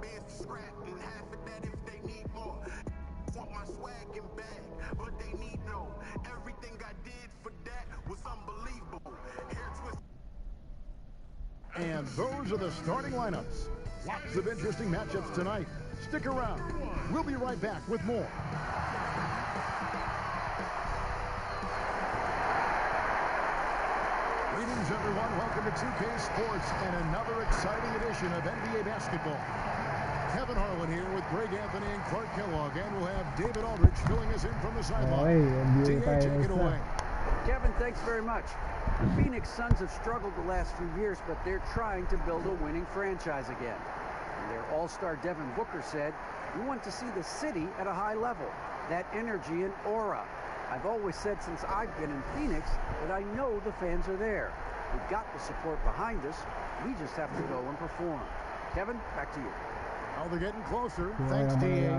bands to scrap and half of that if they need more. Want my swag and bag, but they need no. Everything I did for that was unbelievable. Hair twist. And those are the starting lineups. Lots of interesting matchups tonight. Stick around. We'll be right back with more. Greetings, everyone. Welcome to 2K Sports and another exciting edition of NBA basketball. Kevin Harlan here with Greg Anthony and Clark Kellogg, and we'll have David Aldridge filling us in from the sideline. DA, take it away. Kevin, thanks very much. The Phoenix Suns have struggled the last few years, but they're trying to build a winning franchise again. And their all-star Devin Booker said, "We want to see the city at a high level, that energy and aura. I've always said since I've been in Phoenix that I know the fans are there. We've got the support behind us. We just have to go and perform." Kevin, back to you. Oh, they're getting closer. Thanks, DA.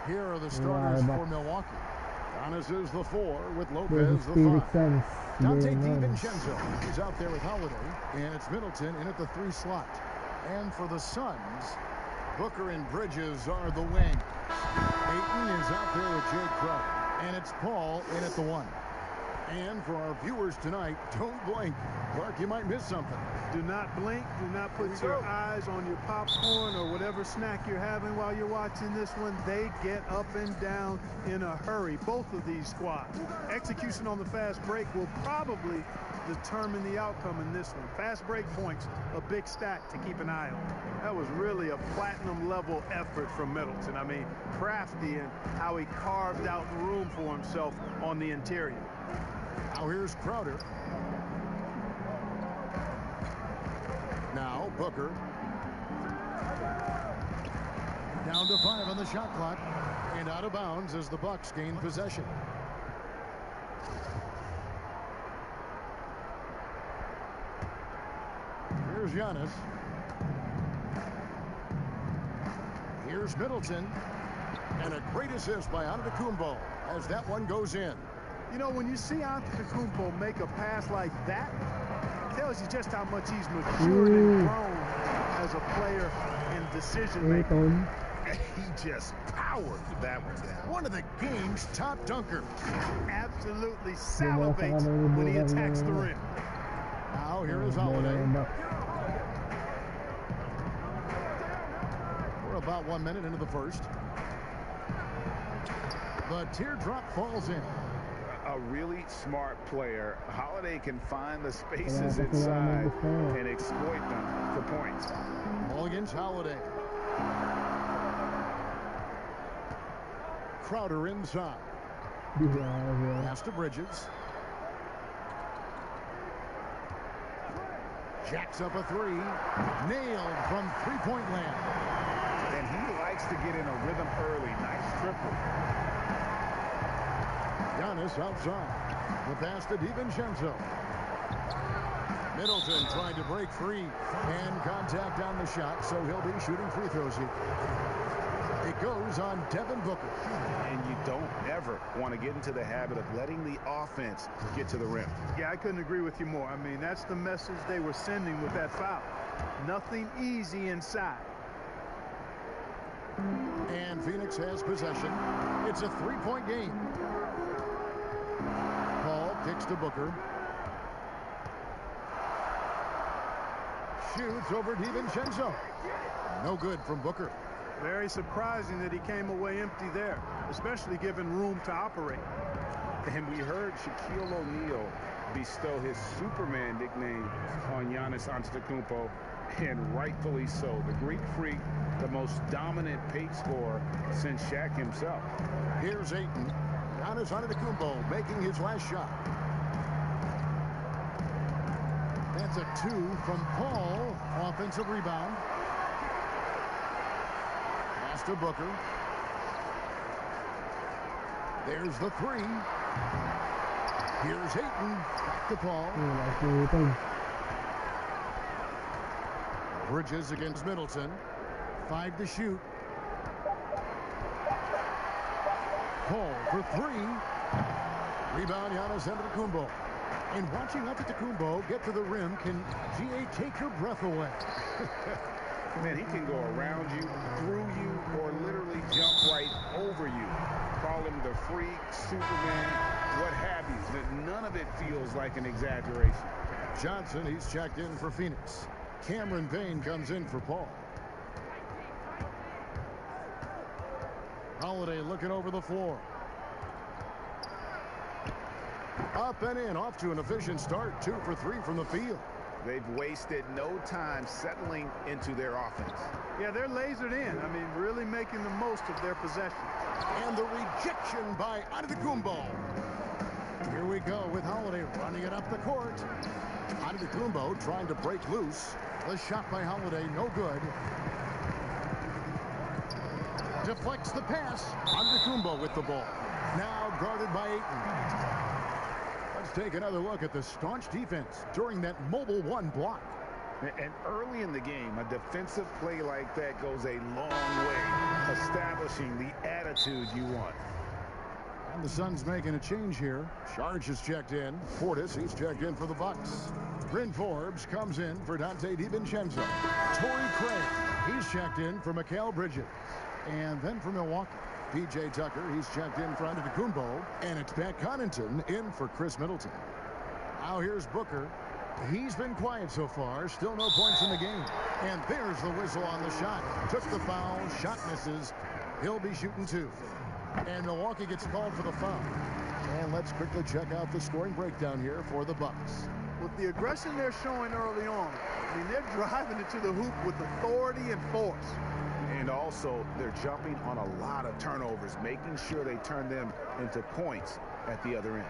Here are the starters for Milwaukee. Giannis is the 4 with Lopez the 5. Dante DiVincenzo is out there with Holiday, and it's Middleton in at the 3 slot. And for the Suns, Booker and Bridges are the wing. Ayton is out there with Jay Crowder, and it's Paul in at the 1. And for our viewers tonight, don't blink. Clark, you might miss something. Do not blink. Do not put your eyes on your popcorn or whatever snack you're having while you're watching this one. They get up and down in a hurry, both of these squads. Execution on the fast break will probably determine the outcome in this one. Fast break points, a big stat to keep an eye on. That was really a platinum level effort from Middleton. I mean, crafty in how he carved out room for himself on the interior. Now here's Crowder. Now Booker. Down to 5 on the shot clock. And out of bounds as the Bucks gain possession. Here's Giannis. Here's Middleton. And a great assist by Antetokounmpo as that one goes in. You know, when you see Antetokounmpo make a pass like that, it tells you just how much he's matured and grown as a player in decision-making. He just powered that one down. One of the game's top dunkers. Absolutely salivates when he attacks the rim. Now here is Holiday. We're about 1 minute into the first. The teardrop falls in. A really smart player. Holiday can find the spaces inside and exploit them for points. Ball against Holiday. Crowder inside. Pass to Bridges. Jacks up a 3. Nailed from three-point land. And he likes to get in a rhythm early. Nice triple. Giannis outside. The pass to DiVincenzo. Middleton trying to break free. And contact on the shot, so he'll be shooting free throws here. It goes on Devin Booker. And you don't ever want to get into the habit of letting the offense get to the rim. Yeah, I couldn't agree with you more. I mean, that's the message they were sending with that foul. Nothing easy inside. And Phoenix has possession. It's a 3-point game. Paul kicks to Booker. Shoots over DiVincenzo. No good from Booker. Very surprising that he came away empty there, especially given room to operate. And we heard Shaquille O'Neal bestow his Superman nickname on Giannis Antetokounmpo, and rightfully so. The Greek Freak, the most dominant paint scorer since Shaq himself. Here's Ayton. Giannis Antetokounmpo making his last shot. That's a 2 from Paul. Offensive rebound. Pass to Booker. There's the 3. Here's Ayton. Back to Paul. Bridges against Middleton. 5 to shoot. Paul for 3. Rebound, Giannis Antetokounmpo. And watching Antetokounmpo get to the rim can, GA, take your breath away. Man, he can go around you, through you, or literally jump right over you. Call him the freak, Superman, what have you. None of it feels like an exaggeration. Johnson, he's checked in for Phoenix. Cameron Payne comes in for Paul. Holiday looking over the floor. Up and in, off to an efficient start. 2 for 3 from the field. They've wasted no time settling into their offense. Yeah, they're lasered in. I mean, really making the most of their possession. And the rejection by Antetokounmpo. Here we go with Holiday running it up the court. Antetokounmpo trying to break loose. The shot by Holiday, no good. Deflects the pass. Antetokounmpo with the ball. Now guarded by Ayton. Let's take another look at the staunch defense during that mobile 1 block. And early in the game, a defensive play like that goes a long way, establishing the attitude you want. And the Suns making a change here. Charge is checked in. Portis, he's checked in for the Bucks. Bryn Forbes comes in for Dante DiVincenzo. Torrey Craig, he's checked in for Mikal Bridges. And then for Milwaukee, P.J. Tucker, he's checked in for Antetokounmpo. And it's Pat Connaughton in for Chris Middleton. Now here's Booker. He's been quiet so far. Still no points in the game. And there's the whistle on the shot. Took the foul. Shot misses. He'll be shooting 2. And Milwaukee gets called for the foul. And let's quickly check out the scoring breakdown here for the Bucks. With the aggression they're showing early on, I mean, they're driving it to the hoop with authority and force. And also, they're jumping on a lot of turnovers, making sure they turn them into points at the other end.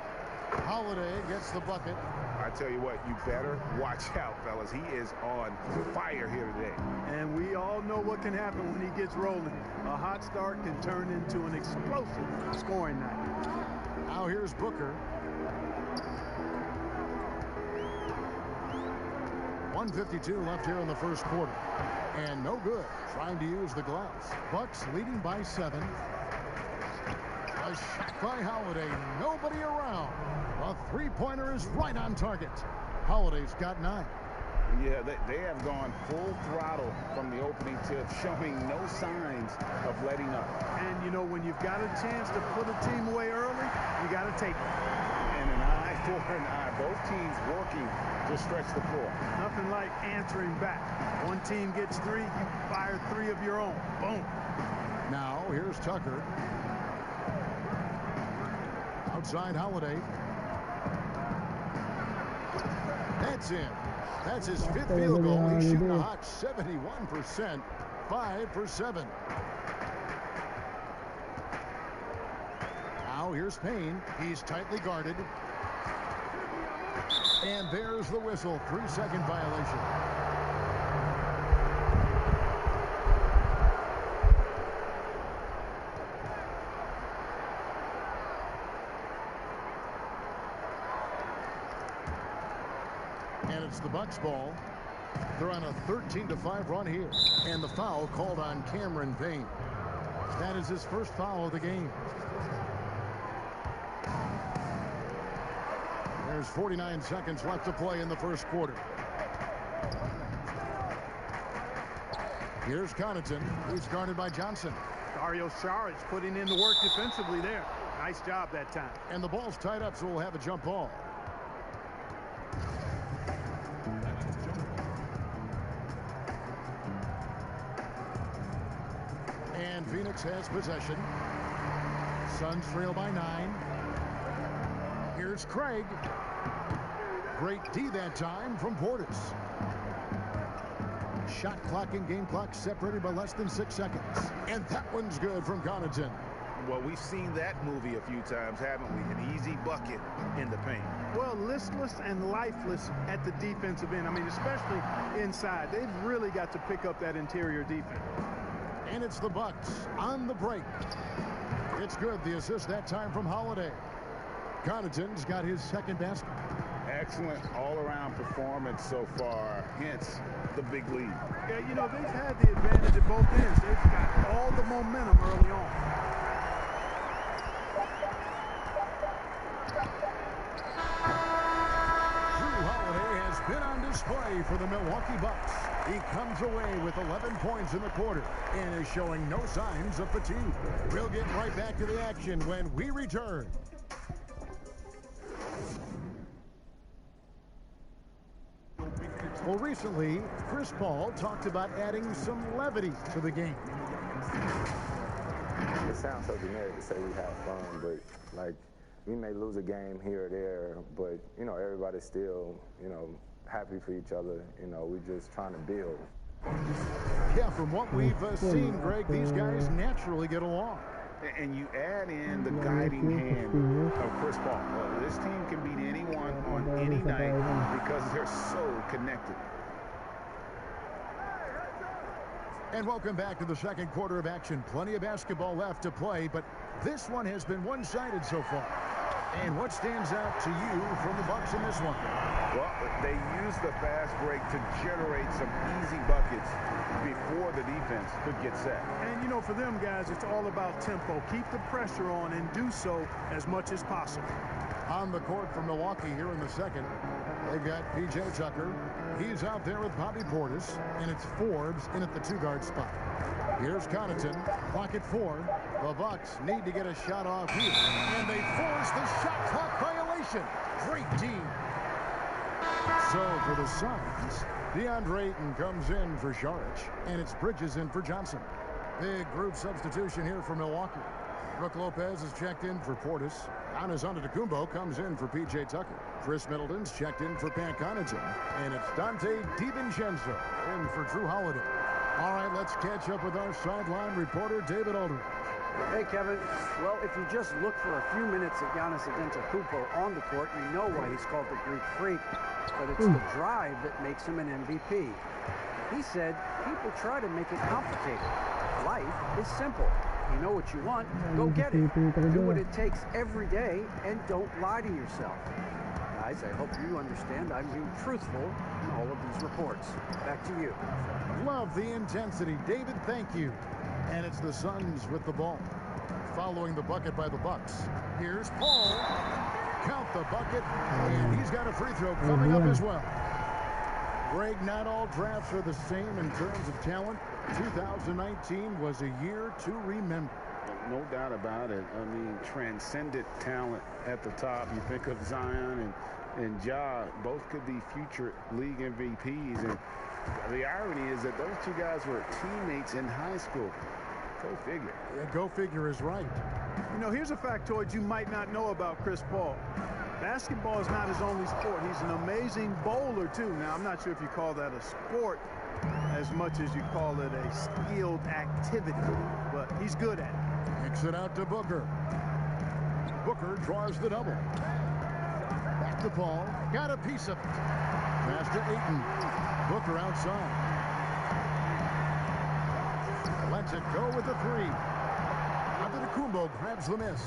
Holiday gets the bucket. I tell you what, you better watch out, fellas. He is on fire here today. And we all know what can happen when he gets rolling. A hot start can turn into an explosive scoring night. Now here's Booker. 1:52 left here in the first quarter. And no good. Trying to use the glass. Bucks leading by 7. A shot by Holiday. Nobody around. A three-pointer is right on target. Holiday's got 9. Yeah, they have gone full throttle from the opening tip, showing no signs of letting up. And, you know, when you've got a chance to put a team away early, you got to take it. And an eye for an eye. Both teams working to stretch the floor. Nothing like answering back. One team gets 3, you fire 3 of your own. Boom. Now, here's Tucker. Outside Holiday. That's in. That's his 5th field goal. He's shooting a hot 71%. 5 for 7. Now here's Payne. He's tightly guarded. And there's the whistle. 3-second violation. And it's the Bucks ball. They're on a 13-5 run here. And the foul called on Cameron Payne. That is his first foul of the game. There's 49 seconds left to play in the first quarter. Here's Connaughton. He's guarded by Johnson. Dario Saric putting in the work defensively there. Nice job that time. And the ball's tied up, so we'll have a jump ball. And Phoenix has possession. Suns trail by 9. Here's Craig. Great D that time from Portis. Shot clock and game clock separated by less than 6 seconds. And that one's good from Connaughton. Well, we've seen that movie a few times, haven't we? An easy bucket in the paint. Well, listless and lifeless at the defensive end. I mean, especially inside. They've really got to pick up that interior defense. And it's the Bucks on the break. It's good. The assist that time from Holiday. Connaughton's got his 2nd basket. Excellent all-around performance so far, hence the big lead. Yeah, you know, they've had the advantage at both ends. They've got all the momentum early on. Drew Holiday has been on display for the Milwaukee Bucks. He comes away with 11 points in the quarter and is showing no signs of fatigue. We'll get right back to the action when we return. Well, recently, Chris Paul talked about adding some levity to the game. It sounds so generic to say we have fun, but, like, we may lose a game here or there, but, you know, everybody's still, you know, happy for each other. You know, we're just trying to build. Yeah, from what we've seen, Greg, these guys naturally get along. And you add in the guiding hand of Chris Paul. This team can beat anyone on any night because they're so connected. And welcome back to the second quarter of action. Plenty of basketball left to play, but this one has been one-sided so far. And what stands out to you from the Bucks in this one? Well, they used the fast break to generate some easy buckets before the defense could get set. And, you know, for them guys, it's all about tempo. Keep the pressure on and do so as much as possible. On the court for Milwaukee here in the second, they've got P.J. Tucker. He's out there with Bobby Portis, and it's Forbes in at the two-guard spot. Here's Connaughton, clock at 4. The Bucks need to get a shot off here, and they force the shot clock violation. Great team. So for the Suns, DeAndre Ayton comes in for Saric, and it's Bridges in for Johnson. Big group substitution here for Milwaukee. Brook Lopez is checked in for Portis. Giannis Antetokounmpo comes in for P.J. Tucker. Chris Middleton's checked in for Pat Connaughton. And it's Dante DiVincenzo in for Drew Holiday. All right, let's catch up with our sideline reporter, David Aldridge. Hey, Kevin. Well, if you just look for a few minutes at Giannis Antetokounmpo on the court, you know why he's called the Greek Freak. But it's the drive that makes him an MVP. He said people try to make it complicated. Life is simple. You know what you want, go get it. Do what it takes every day, and don't lie to yourself. Guys, I hope you understand I'm being truthful in all of these reports. Back to you. Love the intensity. David, thank you. And it's the Suns with the ball. Following the bucket by the Bucks. Here's Paul. Count the bucket. And he's got a free throw coming up as well. Greg, not all drafts are the same in terms of talent. 2019 was a year to remember. No doubt about it. I mean, transcendent talent at the top. You think of Zion and Ja, both could be future league MVPs. And the irony is that those two guys were teammates in high school. Go figure. Yeah, go figure is right. You know, here's a factoid you might not know about Chris Paul. Basketball is not his only sport. He's an amazing bowler, too. Now, I'm not sure if you call that a sport as much as you call it a skilled activity, but he's good at it. Kicks it out to Booker. Booker draws the double. Back to Paul. Got a piece of it. Pass to Ayton. Booker outside. Lets it go with the three. Antetokounmpo grabs the miss.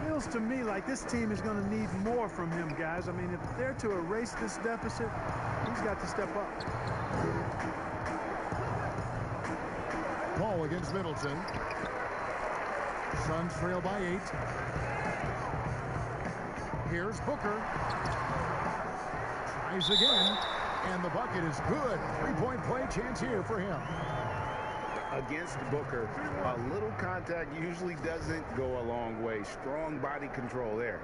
Feels to me like this team is going to need more from him, guys. I mean, if they're to erase this deficit, he's got to step up. Paul against Middleton. Suns trail by 8. Here's Booker. Tries again, and the bucket is good. Three-point play chance here for him. Against Booker, a little contact usually doesn't go a long way. Strong body control there.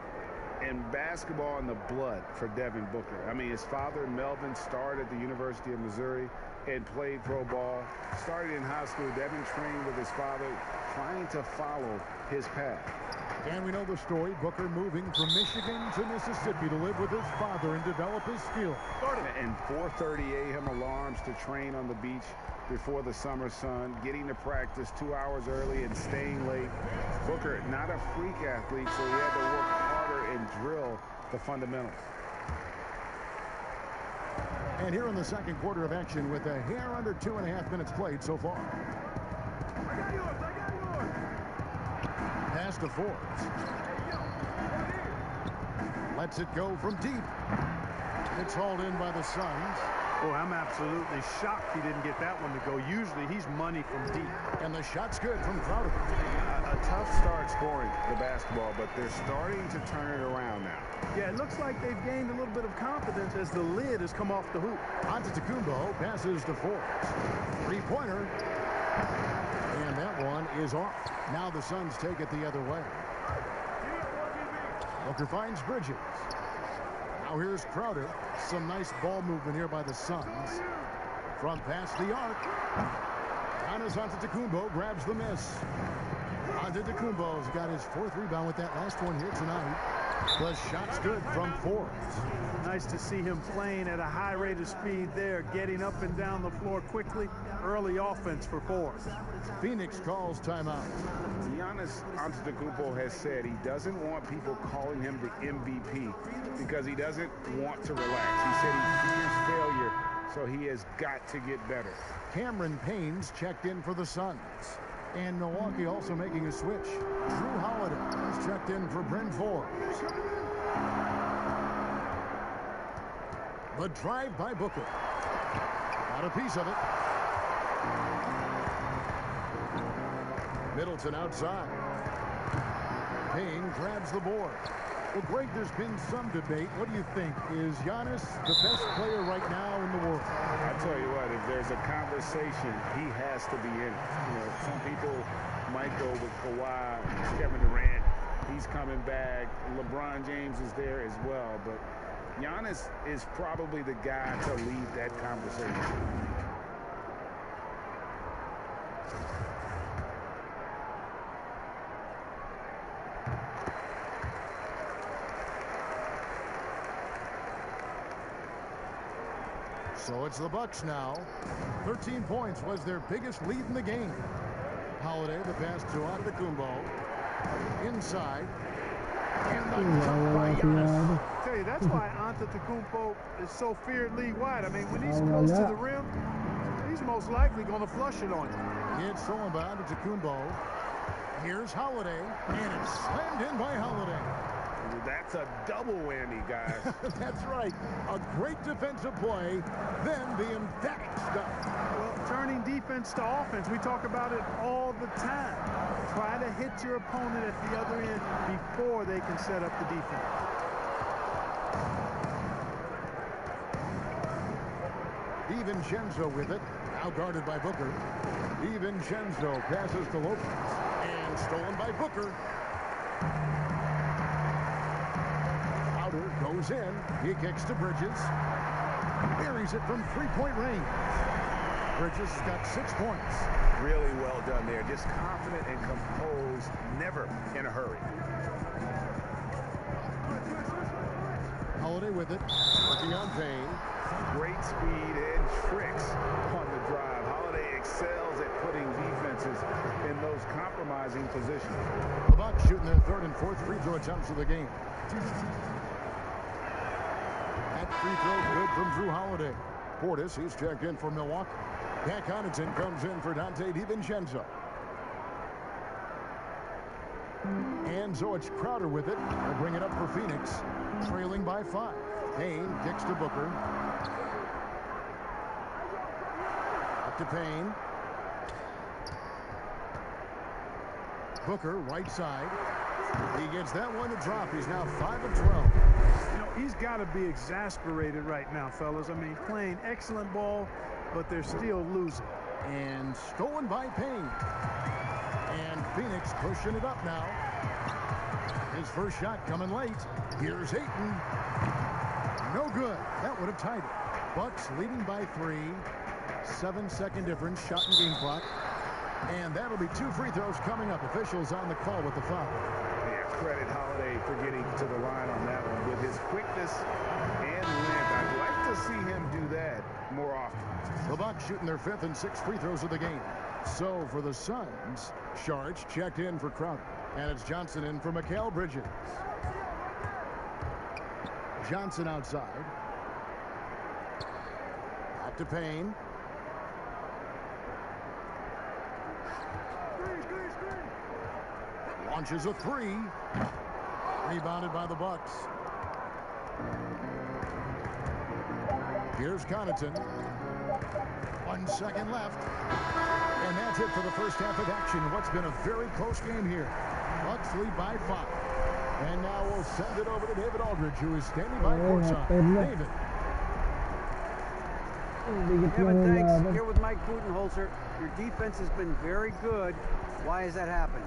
And basketball in the blood for Devin Booker. I mean, his father, Melvin, started at the University of Missouri and played pro ball. Started in high school. Devin trained with his father, trying to follow his path. And we know the story. Booker moving from Michigan to Mississippi to live with his father and develop his skills. And 4:30 a.m. alarms to train on the beach before the summer sun, getting to practice 2 hours early and staying late. Booker, not a freak athlete, so he had to work harder and drill the fundamentals. And here in the second quarter of action with a hair under 2.5 minutes played so far. Pass to Forbes. Lets it go from deep. It's hauled in by the Suns. Oh, I'm absolutely shocked he didn't get that one to go. Usually he's money from deep. And the shot's good from Crowder. A tough start outscoring the basketball, but they're starting to turn it around now. Yeah, it looks like they've gained a little bit of confidence as the lid has come off the hoop. Antetokounmpo passes to Forbes. Three-pointer. And that one is off. Now the Suns take it the other way. Booker finds Bridges. Now here's Crowder. Some nice ball movement here by the Suns. From past the arc. Giannis Antetokounmpo grabs the miss. Antetokounmpo's got his 4th rebound with that last one here tonight. The shot's good from Forbes. Nice to see him playing at a high rate of speed there, getting up and down the floor quickly. Early offense for Forbes. Phoenix calls timeout. Giannis Antetokounmpo has said he doesn't want people calling him the MVP because he doesn't want to relax. He said he fears failure, so he has got to get better. Cameron Payne's checked in for the Suns. And Milwaukee also making a switch. Drew Holiday is checked in for Bryn Forbes. The drive by Booker. Got a piece of it. Middleton outside. Payne grabs the board. Well, Greg, there's been some debate. What do you think? Is Giannis the best player right now in the world? I tell you what, if there's a conversation, he has to be in it. You know, some people might go with Kawhi, Kevin Durant. He's coming back. LeBron James is there as well. But Giannis is probably the guy to lead that conversation. So it's the Bucks now. 13 points was their biggest lead in the game. Holiday, the pass to Antetokounmpo. Inside. And the jump by Giannis. I tell you, that's why Antetokounmpo is so feared league wide. I mean, when he's close to the rim, he's most likely going to flush it on you. It's stolen by Antetokounmpo. Here's Holiday, and it's slammed in by Holiday. That's a double whammy, guys. That's right. A great defensive play, then the emphatic stuff. Well, turning defense to offense, we talk about it all the time. Try to hit your opponent at the other end before they can set up the defense. DiVincenzo with it, now guarded by Booker. DiVincenzo passes to Lopez, and stolen by Booker. Goes in. He kicks to Bridges. Buries it from three-point range. Bridges has got 6 points. Really well done there. Just confident and composed. Never in a hurry. Holiday with it. Working on Payne. Great speed and tricks on the drive. Holiday excels at putting defenses in those compromising positions. The Bucks shooting their 3rd and 4th free throw attempts of the game. Free throw good from Drew Holiday. Portis, he's checked in for Milwaukee. Pat Connaughton comes in for Dante DiVincenzo. And so it's Crowder with it. They'll bring it up for Phoenix. Trailing by 5. Payne kicks to Booker. Up to Payne. Booker, right side. He gets that one to drop. He's now 5 of 12. You know, he's got to be exasperated right now, fellas. I mean, playing excellent ball, but they're still losing. And stolen by Payne. And Phoenix pushing it up now. His first shot coming late. Here's Ayton. No good. That would have tied it. Bucks leading by 3. 7-second difference. Shot and game clock. And that'll be 2 free throws coming up. Officials on the call with the foul. Yeah, credit Holiday for getting to the line on that one. With his quickness and length, I'd like to see him do that more often. The Bucks shooting their 5th and 6th free throws of the game. So for the Suns, Sharge checked in for Crowder. And it's Johnson in for Mikal Bridges. Johnson outside. Back to Payne. Launches a 3. Rebounded by the Bucks. Here's Connaughton. 1 second left. And that's it for the first half of action. What's been a very close game here. Bucks lead by 5. And now we'll send it over to David Aldridge, who is standing by courtside. David. Kevin, thanks. Here with Mike Budenholzer. Your defense has been very good. Why has that happened?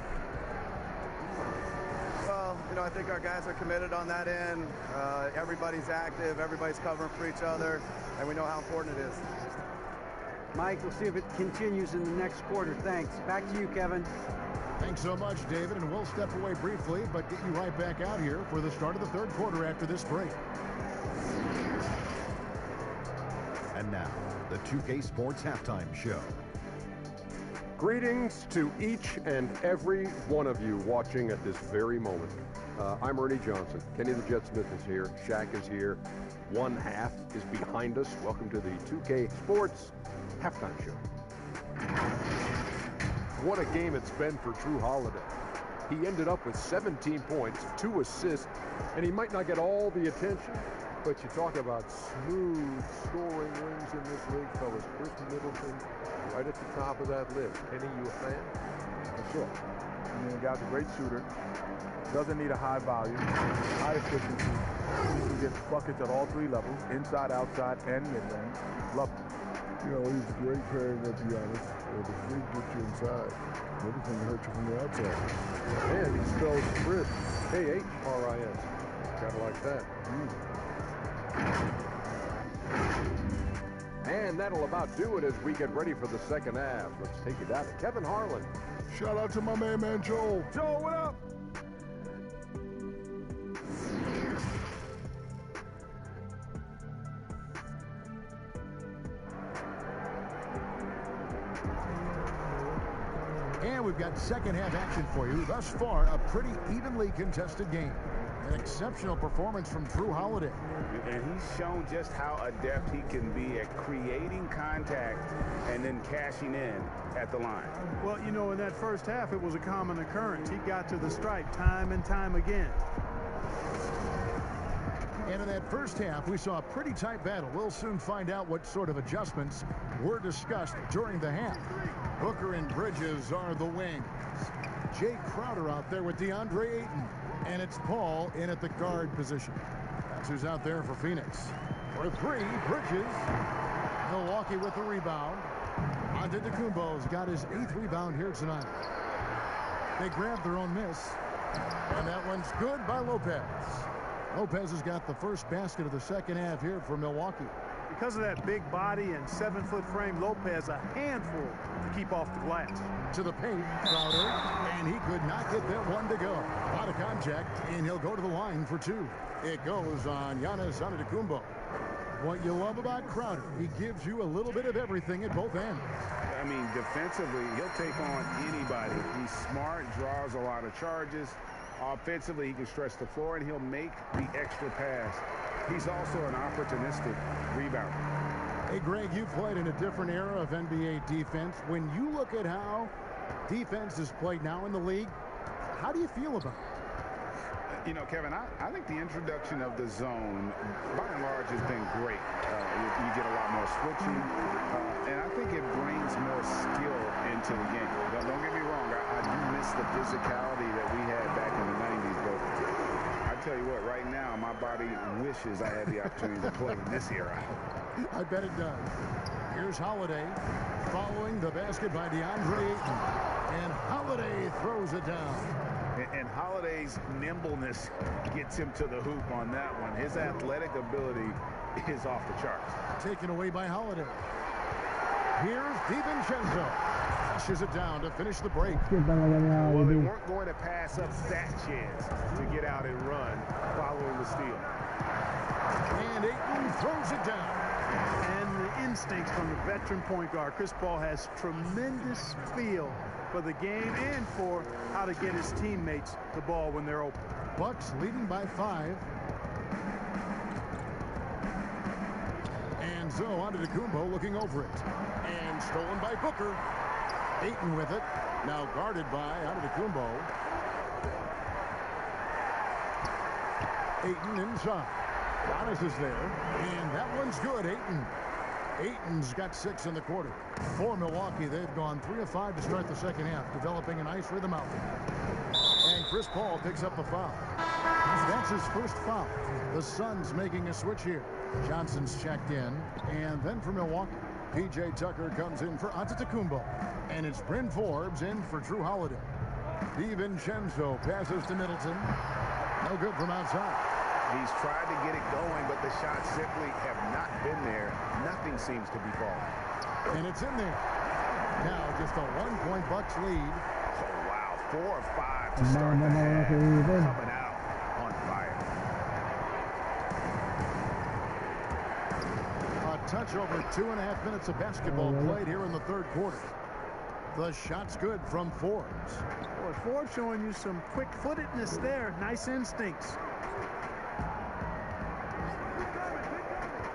Well, I think our guys are committed on that end. Everybody's active. Everybody's covering for each other. And we know how important it is. Mike, we'll see if it continues in the next quarter. Thanks. Back to you, Kevin. Thanks so much, David. And we'll step away briefly, but get you right back out here for the start of the third quarter after this break. And now, the 2K Sports Halftime Show. Greetings to each and every one of you watching at this very moment. I'm Ernie Johnson. Kenny the Jet Smith is here. Shaq is here. One half is behind us. Welcome to the 2K Sports Halftime Show. What a game it's been for Drew Holiday. He ended up with 17 points, 2 assists, and he might not get all the attention, but you talk about smooth scoring wings in this league, fellas. Chris Middleton right at the top of that list. Kenny, you a fan? For sure. The guy's a great shooter. Doesn't need a high volume, high efficiency. He gets buckets at all 3 levels, inside, outside, and mid-range. Love him. He's a great pairing with Giannis. The freak gets you inside. Middleton hurt you from the outside. And he spells Chris K-H-R-I-S. Kind of like that. And that'll about do it as we get ready for the second half. Let's take it down to Kevin Harlan. Shout out to my man Joel. Joel, what up? And we've got second half action for you. Thus far, a pretty evenly contested game. An exceptional performance from Drew Holiday. And he's shown just how adept he can be at creating contact and then cashing in at the line. Well, in that first half, it was a common occurrence. He got to the stripe time and time again. And in that first half, we saw a pretty tight battle. We'll soon find out what sort of adjustments were discussed during the half. Booker and Bridges are the wings. Jay Crowder out there with DeAndre Ayton. And it's Paul in at the guard position. That's who's out there for Phoenix. For 3, Bridges. Milwaukee with the rebound. Antetokounmpo's got his 8th rebound here tonight. They grabbed their own miss. And that one's good by Lopez. Lopez has got the first basket of the second half here for Milwaukee. Because of that big body and 7-foot frame, Lopez a handful to keep off the glass. To the paint, Crowder, and he could not get that one to go. Out of contact, and he'll go to the line for 2. It goes on Giannis Antetokounmpo. What you love about Crowder, he gives you a little bit of everything at both ends. I mean, defensively, he'll take on anybody. He's smart, draws a lot of charges. Offensively, he can stretch the floor, and he'll make the extra pass. He's also an opportunistic rebounder. Hey, Greg, you played in a different era of NBA defense. When you look at how defense is played now in the league, how do you feel about it? Kevin, I think the introduction of the zone, by and large, has been great. You get a lot more switching, and I think it brings more skill into the game. Don't get me wrong, I do miss the physicality that we had back in the 90s, but I tell you what, right now, my body wishes I had the opportunity to play in this era. I bet it does. Here's Holiday following the basket by DeAndre Ayton, and Holiday throws it down. And Holiday's nimbleness gets him to the hoop on that one. His athletic ability is off the charts. Taken away by Holiday. Here's DiVincenzo. Pushes it down to finish the break. Well, they weren't going to pass up that chance to get out and run following the steal. And Ayton throws it down. And the instincts from the veteran point guard. Chris Paul has tremendous feel for the game and for how to get his teammates the ball when they're open. Bucks leading by 5. And so Antetokounmpo looking over it. And stolen by Booker. Ayton with it. Now guarded by Antetokounmpo. Ayton inside. Giannis is there. And that one's good, Ayton. Ayton's got 6 in the quarter. For Milwaukee, they've gone 3 of 5 to start the second half, developing a nice rhythm out there. And Chris Paul picks up the foul. That's his first foul. The Suns making a switch here. Johnson's checked in. And then for Milwaukee, P.J. Tucker comes in for Antetokounmpo. And it's Bryn Forbes in for Drew Holiday. DiVincenzo passes to Middleton. No good from outside. He's tried to get it going, but the shots simply have not been there. Nothing seems to be falling. And it's in there. Now just a 1-point Bucks lead. Oh, wow. 4 of 5 to start the half. Coming out on fire. A touch over 2.5 minutes of basketball played here in the third quarter. The shot's good from Forbes. Boy, Forbes showing you some quick-footedness there. Nice instincts.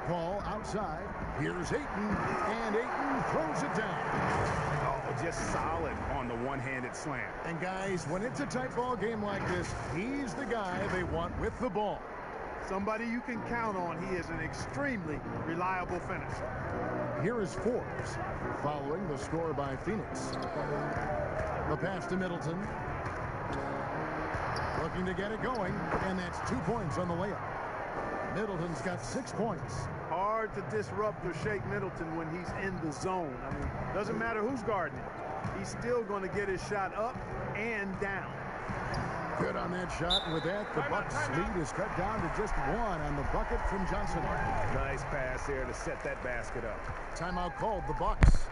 Paul outside. Here's Ayton, and Ayton throws it down. Oh, just solid on the one-handed slam. And guys, when it's a tight ball game like this, he's the guy they want with the ball. Somebody you can count on. He is an extremely reliable finisher. Here is Forbes, following the score by Phoenix. The pass to Middleton. Looking to get it going, and that's 2 points on the layup. Middleton's got 6 points. Hard to disrupt or shake Middleton when he's in the zone. I mean, doesn't matter who's guarding him. He's still going to get his shot up and down. Good on that shot, and with that, the Bucks lead is cut down to just 1 on the bucket from Johnson. Nice pass there to set that basket up. Timeout called, the Bucks.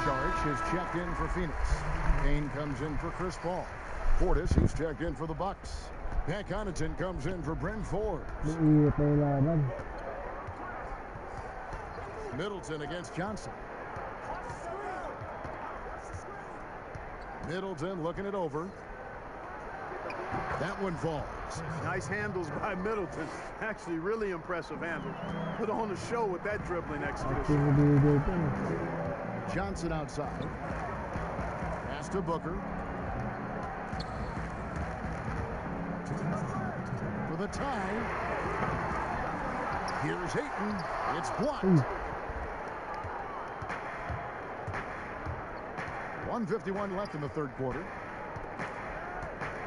Sharch is checked in for Phoenix. Kane comes in for Chris Paul. Portis, who's checked in for the Bucks. Pat Connaughton comes in for Bryn Forbes. Middleton against Johnson. Middleton looking it over. That one falls. Nice handles by Middleton. Actually, really impressive handle. Put on a show with that dribbling execution. Johnson outside. Pass to Booker. For the tie. Here's Ayton. It's blocked. 1:51 left in the third quarter.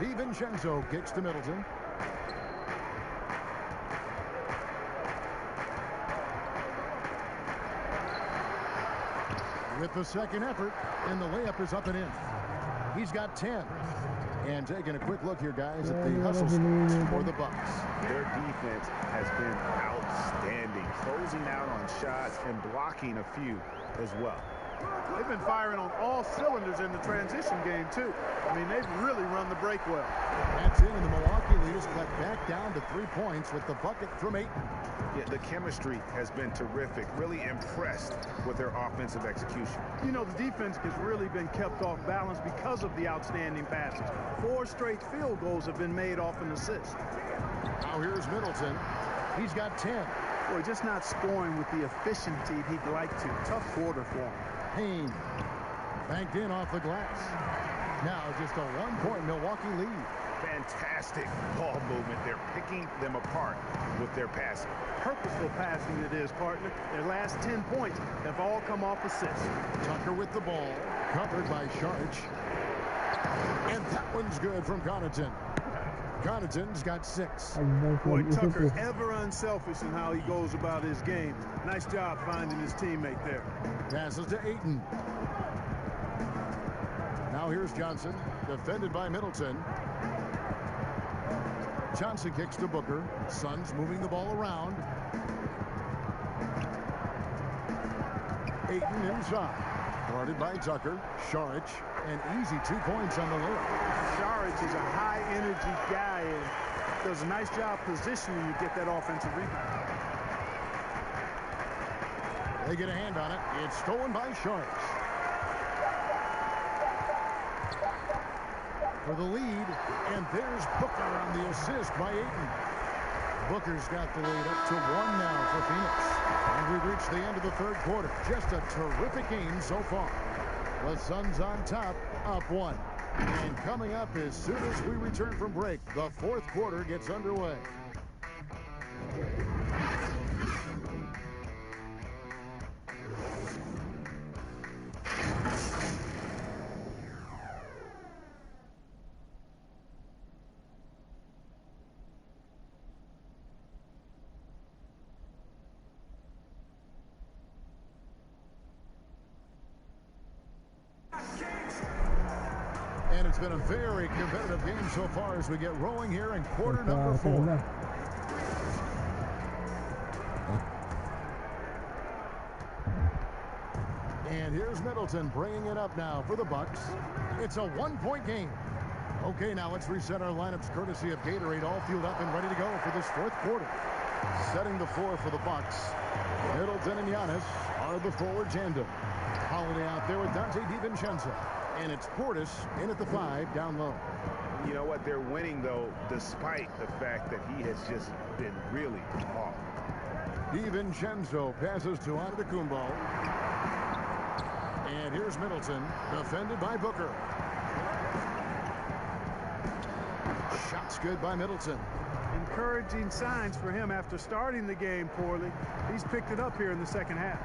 DiVincenzo kicks to Middleton. With the second effort, and the layup is up and in. He's got 10. And taking a quick look here, guys, at the hustle for the Bucks. Their defense has been outstanding, closing out on shots and blocking a few as well. They've been firing on all cylinders in the transition game, too. I mean, they've really run the break well. That's it, and the Milwaukee leaders cut back down to 3 points with the bucket from Ayton. Yeah, the chemistry has been terrific. Really impressed with their offensive execution. You know, the defense has really been kept off balance because of the outstanding passes. 4 straight field goals have been made off an assist. Now here's Middleton. He's got 10. Boy, just not scoring with the efficiency he'd like to. Tough quarter for him. Payne banked in off the glass. Now just a 1-point Milwaukee lead. Fantastic ball movement. They're picking them apart with their passing. Purposeful passing it is, partner. Their last 10 points have all come off assists. Tucker with the ball, covered by Sharch. And that one's good from Connaughton. Connaughton's got 6. Boy, Tucker ever unselfish in how he goes about his game. Nice job finding his teammate there. Passes to Ayton. Now here's Johnson, defended by Middleton. Johnson kicks to Booker. Suns moving the ball around. Ayton inside. Guarded by Tucker. Sharch, an easy 2 points on the layup. Sharch is a high-energy guy and does a nice job positioning you to get that offensive rebound. They get a hand on it. It's stolen by Sharch. For the lead, and there's Booker on the assist by Ayton. Booker's got the lead up to 1 now for Phoenix. And we've reached the end of the third quarter. Just a terrific game so far. The Suns on top, up 1. And coming up as soon as we return from break, the fourth quarter gets underway. And it's been a very competitive game so far as we get rolling here in quarter number 4. And here's Middleton bringing it up now for the Bucks. It's a one-point game. Okay, now let's reset our lineups courtesy of Gatorade, all fueled up and ready to go for this fourth quarter. Setting the floor for the Bucks. Middleton and Giannis are the forward tandem. Holiday out there with Dante DiVincenzo. And it's Portis in at the 5 down low. You know what? They're winning, though, despite the fact that he has just been really off. DiVincenzo passes to Antetokounmpo. And here's Middleton, defended by Booker. Shots good by Middleton. Encouraging signs for him after starting the game poorly. He's picked it up here in the second half.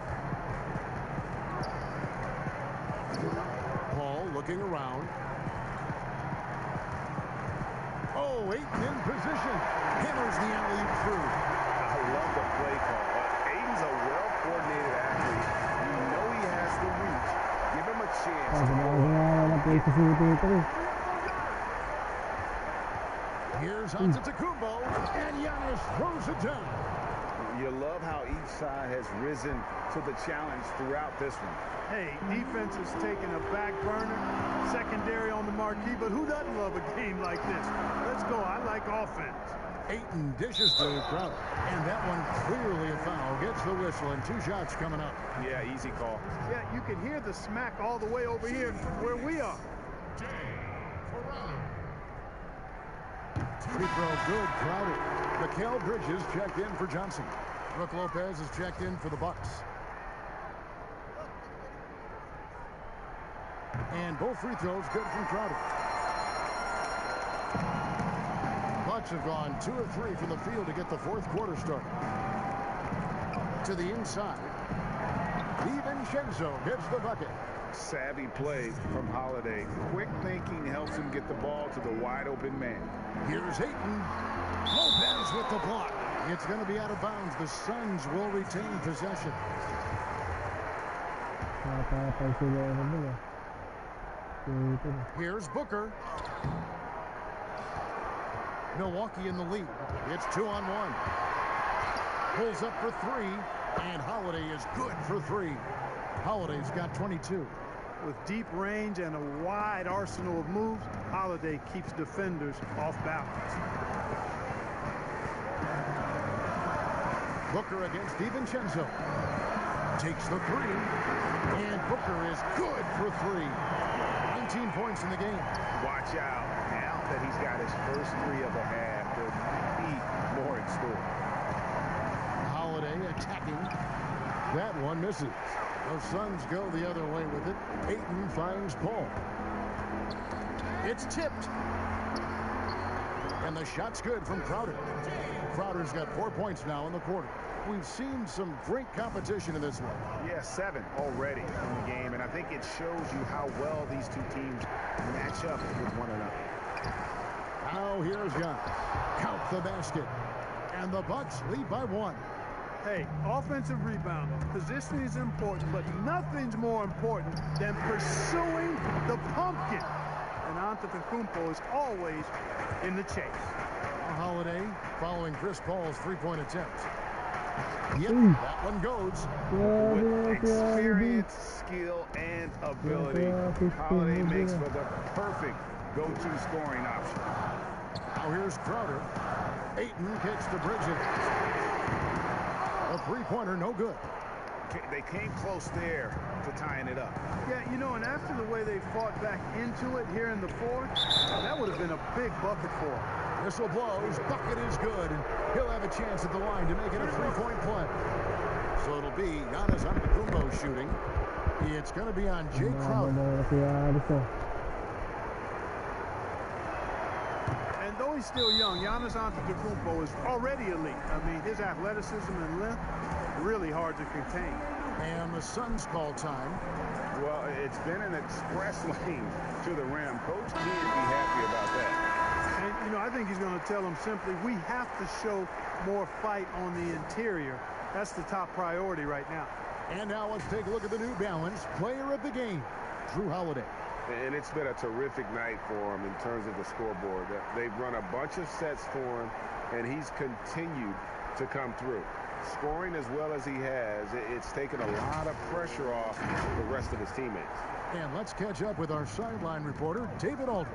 Paul looking around. Oh, Ayton in position. Hammers the alley-oop through. I love the play call. Ayton's a well-coordinated athlete. You know he has the reach. Give him a chance. Here's Antetokounmpo, and Giannis throws it down. You love how each side has risen to the challenge throughout this one. Hey, defense is taking a back burner, secondary on the marquee, but who doesn't love a game like this? Let's go. I like offense. Ayton dishes to Crowder, and that one clearly a foul. Gets the whistle, and 2 shots coming up. Yeah, easy call. Yeah, you can hear the smack all the way over here where we are. Free throw good, Crowder. Mikal Bridges checked in for Johnson. Brook Lopez is checked in for the Bucks. And both free throws good from Crowder. Bucks have gone 2 of 3 from the field to get the fourth quarter started. To the inside. DiVincenzo hits the bucket. Savvy play from Holiday. Quick thinking helps him get the ball to the wide open man. Here's Ayton. Lopez with the block. It's going to be out of bounds. The Suns will retain possession. Here's Booker. Milwaukee in the lead. It's 2-on-1. Pulls up for 3, and Holiday is good for 3. Holiday's got 22. With deep range and a wide arsenal of moves, Holiday keeps defenders off balance. Booker against DiVincenzo. Takes the 3, and Booker is good for 3. 19 points in the game. Watch out. Now that he's got his first 3 of the half, there might be more in store. Holiday attacking. That one misses. The Suns go the other way with it. Ayton finds Paul. It's tipped. And the shot's good from Crowder. Crowder's got 4 points now in the quarter. We've seen some great competition in this one. Yeah, 7 already in the game, and I think it shows you how well these two teams match up with one another. Now here's Giannis. Count the basket. And the Bucks lead by 1. Hey, offensive rebound. Positioning is important, but nothing's more important than pursuing the pumpkin. And Antetokounmpo is always in the chase. Holiday following Chris Paul's 3-point attempt. Yep, that one goes. With experience, skill, and ability, Holiday makes for the perfect go-to scoring option. Now here's Crowder. Ayton kicks to Bridges. A 3-pointer, no good. They came close there to tying it up. Yeah, you know, and after the way they fought back into it here in the fourth, that would have been a big bucket for him. Whistle blows, bucket is good, and he'll have a chance at the line to make it a 3-point play. So it'll be Giannis Antetokounmpo shooting. It's going to be on Jay Crowder. although he's still young, Giannis Antetokounmpo is already elite. I mean, his athleticism and length, really hard to contain. And the Suns call time. Well, it's been an express lane to the rim. Coach can't be happy about that. And, you know, I think he's going to tell them simply, we have to show more fight on the interior. That's the top priority right now. And now let's take a look at the New Balance player of the game, Jrue Holiday. And it's been a terrific night for him in terms of the scoreboard. They've run a bunch of sets for him, and he's continued to come through. Scoring as well as he has, it's taken a lot of pressure off the rest of his teammates. And let's catch up with our sideline reporter, David Aldridge.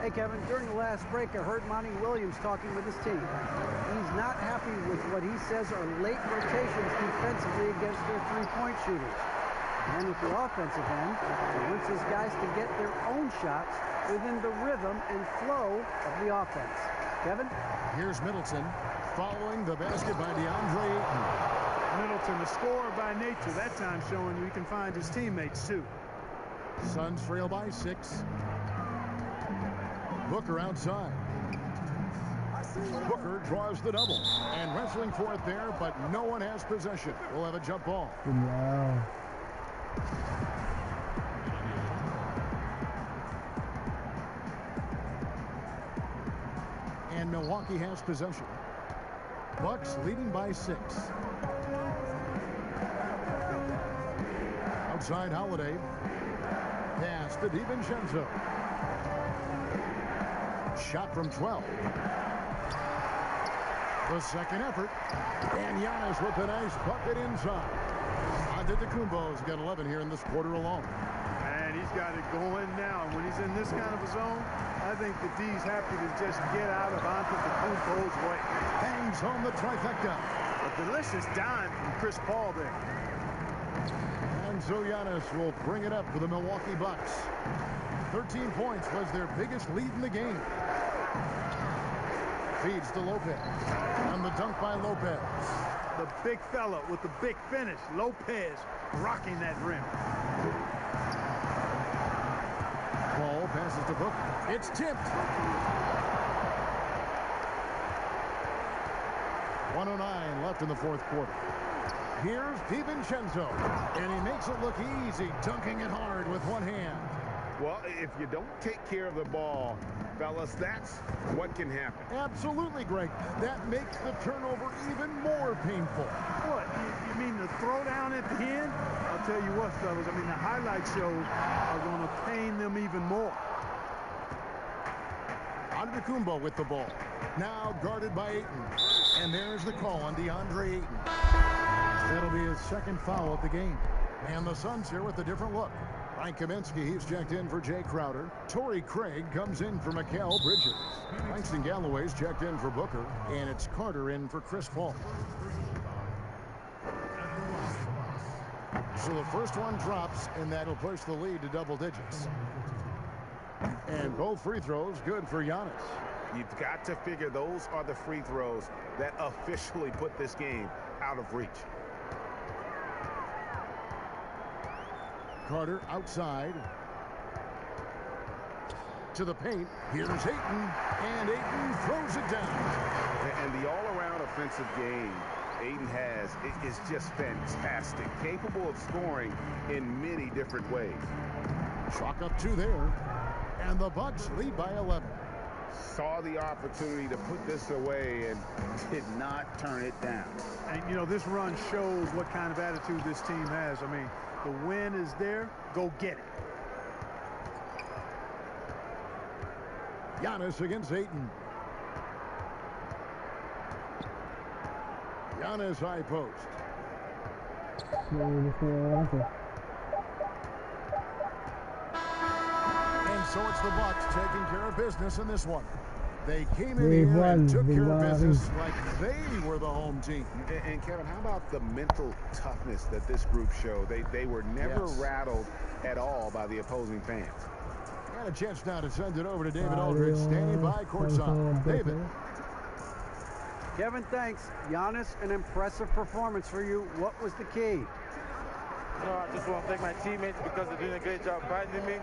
Hey, Kevin, during the last break, I heard Monty Williams talking with his team. He's not happy with what he says are late rotations defensively against their three-point shooters. And with the offensive end, he wants his guys to get their own shots within the rhythm and flow of the offense. Kevin? Here's Middleton following the basket by DeAndre Ayton. Middleton, a scorer by nature, that time showing you he can find his teammates too. Suns trail by 6. Booker outside. Booker draws the double and wrestling for it there, but no one has possession. We'll have a jump ball. Wow. And Milwaukee has possession. Bucks leading by 6. Outside Holiday. Pass to DiVincenzo. Shot from 12. The second effort. And Giannis with a nice bucket inside. Antetokounmpo's got 11 here in this quarter alone. And he's got it going now. When he's in this kind of a zone, I think the D's happy to just get out of Antetokounmpo's way. Hangs home the trifecta. A delicious dime from Chris Paul there. And so Giannis will bring it up for the Milwaukee Bucks. 13 points was their biggest lead in the game. Feeds to Lopez. And the dunk by Lopez. The big fella with the big finish. Lopez rocking that rim. Ball passes to Booker. It's tipped. 1:09 left in the fourth quarter. Here's DiVincenzo. And he makes it look easy, dunking it hard with one hand. Well, if you don't take care of the ball, fellas, that's what can happen. Absolutely, Greg. That makes the turnover even more painful. What? You mean the throwdown at the end? I'll tell you what, fellas. I mean, the highlight shows are going to pain them even more. Antetokounmpo with the ball. Now guarded by Ayton. And there's the call on DeAndre Ayton. That'll be his second foul of the game. And the Suns here with a different look. Frank Kaminsky, he's checked in for Jay Crowder. Torrey Craig comes in for Mikal Bridges. Langston Galloway's checked in for Booker. And it's Carter in for Chris Paul. So the first one drops, and that'll push the lead to double digits. And both free throws good for Giannis. You've got to figure those are the free throws that officially put this game out of reach. Carter outside. To the paint. Here's Ayton. And Ayton throws it down. And the all-around offensive game Ayton has is just fantastic. Capable of scoring in many different ways. Chalk up 2 there. And the Bucks lead by 11. Saw the opportunity to put this away and did not turn it down. And, you know, this run shows what kind of attitude this team has. I mean, the win is there. Go get it. Giannis against Ayton. Giannis high post. And so it's the Bucks taking care of business in this one. They came in here and took care of business like they were the home team. And Kevin, how about the mental toughness that this group showed? They were never rattled at all by the opposing fans. Got a chance now to send it over to David Aldridge, standing by courtside. David. Kevin, thanks. Giannis, an impressive performance for you. What was the key? I just want to thank my teammates because they're doing a great job guiding me.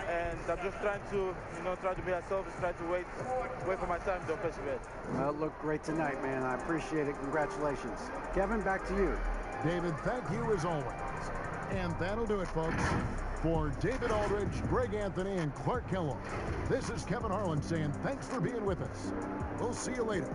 and I'm just trying to, try to be myself, try to wait for my time to offensive end. Well, it looked great tonight, man. I appreciate it. Congratulations. Kevin, back to you. David, thank you as always. And that'll do it, folks. For David Aldridge, Greg Anthony, and Clark Kellogg, this is Kevin Harlan saying thanks for being with us. We'll see you later.